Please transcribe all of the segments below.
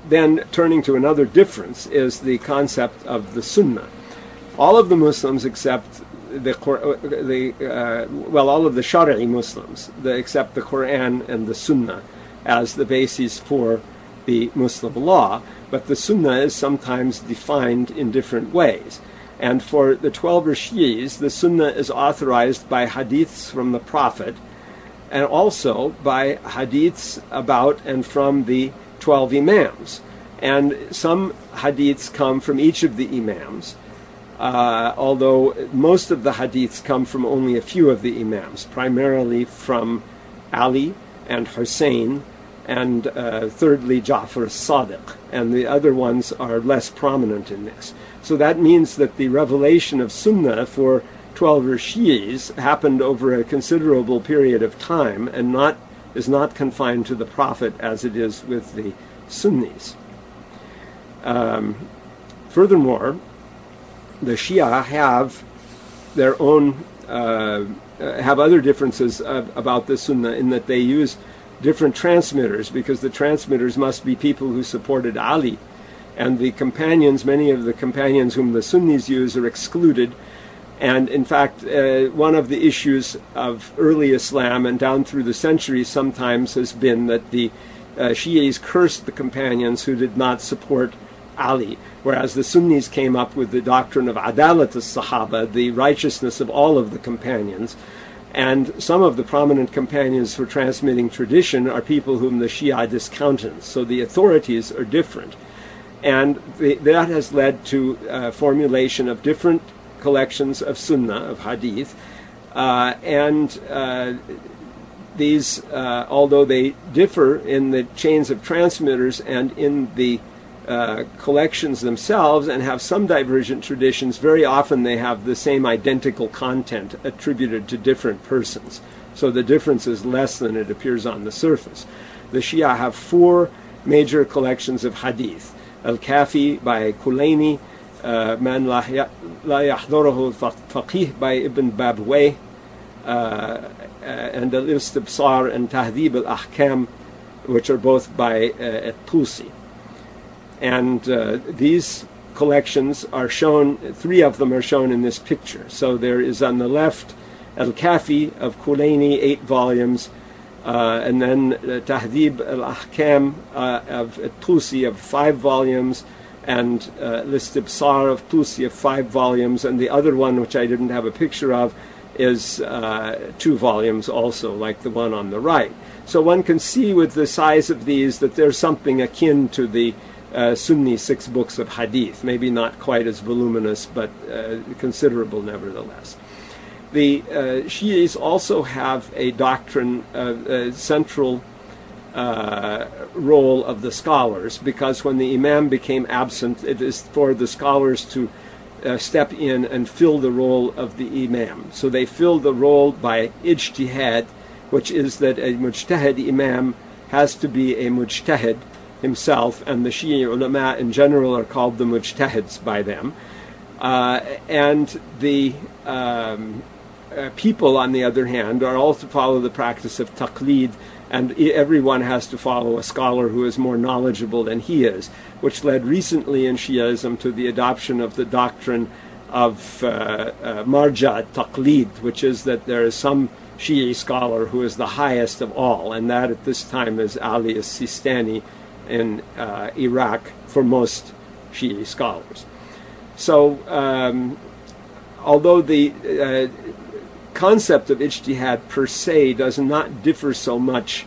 then turning to another difference is the concept of the Sunnah. All of the Muslims except all of the Shari'i Muslims, accept the Quran and the Sunnah as the basis for the Muslim law, but the Sunnah is sometimes defined in different ways. And for the 12 Shi'is, the Sunnah is authorized by hadiths from the Prophet, and also by hadiths about and from the 12 Imams. And some hadiths come from each of the Imams, although most of the hadiths come from only a few of the Imams, primarily from Ali and Hussein, and thirdly Ja'far as-Sadiq, and the other ones are less prominent in this. So that means that the revelation of Sunnah for 12 Shi'is happened over a considerable period of time, and is not confined to the Prophet as it is with the Sunnis. Furthermore, the Shia have their own have other differences about the Sunnah, in that they use different transmitters, because the transmitters must be people who supported Ali, and the companions, many of the companions whom the Sunnis use, are excluded. And in fact, one of the issues of early Islam and down through the centuries sometimes has been that the Shi'is cursed the companions who did not support Ali, whereas the Sunnis came up with the doctrine of adalat as-sahaba, the righteousness of all of the companions. And some of the prominent companions for transmitting tradition are people whom the Shia discountenance. So the authorities are different. And that has led to formulation of different collections of Sunnah, of hadith. These, although they differ in the chains of transmitters and in the collections themselves, and have some divergent traditions, very often they have the same identical content attributed to different persons. So the difference is less than it appears on the surface. The Shia have 4 major collections of hadith: Al-Kafi by Kulaini, Man La Yahduruhu Faqih by Ibn Babwayh, and Al-Istibsar and Tahdhib al-Ahkam, which are both by At-Tusi. And these collections are shown, 3 of them are shown in this picture. So there is on the left Al-Kafi of Kulaini, 8 volumes, and then Tahdhib al-Ahkam of Tusi of 5 volumes, and Al-Istibsar of Tusi of 5 volumes, and the other one, which I didn't have a picture of, is 2 volumes also, like the one on the right. So one can see with the size of these that there's something akin to the Sunni 6 books of hadith, maybe not quite as voluminous, but considerable nevertheless. The Shi'is also have a doctrine, a central role of the scholars, because when the Imam became absent, it is for the scholars to step in and fill the role of the Imam. So they fill the role by ijtihad, which is that a mujtahid Imam has to be a mujtahid himself, and the Shi'i ulama in general are called the mujtahids by them. And the people, on the other hand, are all to follow the practice of taqlid, and everyone has to follow a scholar who is more knowledgeable than he is, which led recently in Shi'ism to the adoption of the doctrine of marja taqlid, which is that there is some Shi'i scholar who is the highest of all, and that at this time is Ali as-Sistani in Iraq for most Shi'i scholars. So although the concept of ijtihad per se does not differ so much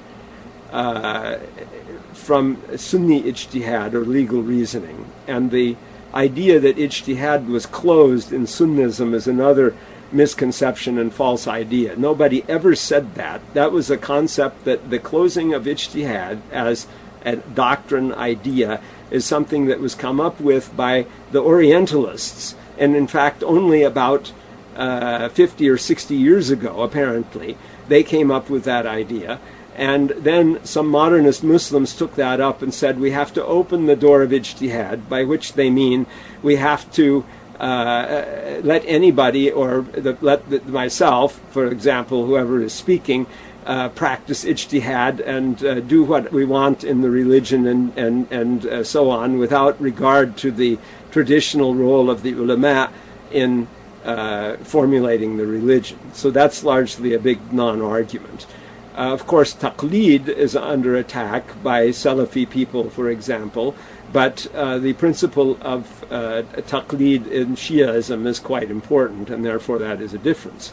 from Sunni ijtihad or legal reasoning, and the idea that ijtihad was closed in Sunnism is another misconception and false idea. Nobody ever said that. That was a concept that the closing of ijtihad as a doctrine idea is something that was come up with by the Orientalists, and in fact only about 50 or 60 years ago, apparently, they came up with that idea. And then some modernist Muslims took that up and said we have to open the door of ijtihad, by which they mean we have to let anybody, or myself, for example, whoever is speaking, practice ijtihad and do what we want in the religion and so on, without regard to the traditional role of the ulama in formulating the religion. So that's largely a big non-argument. Of course, taqlid is under attack by Salafi people, for example, but the principle of taqlid in Shiaism is quite important, and therefore that is a difference.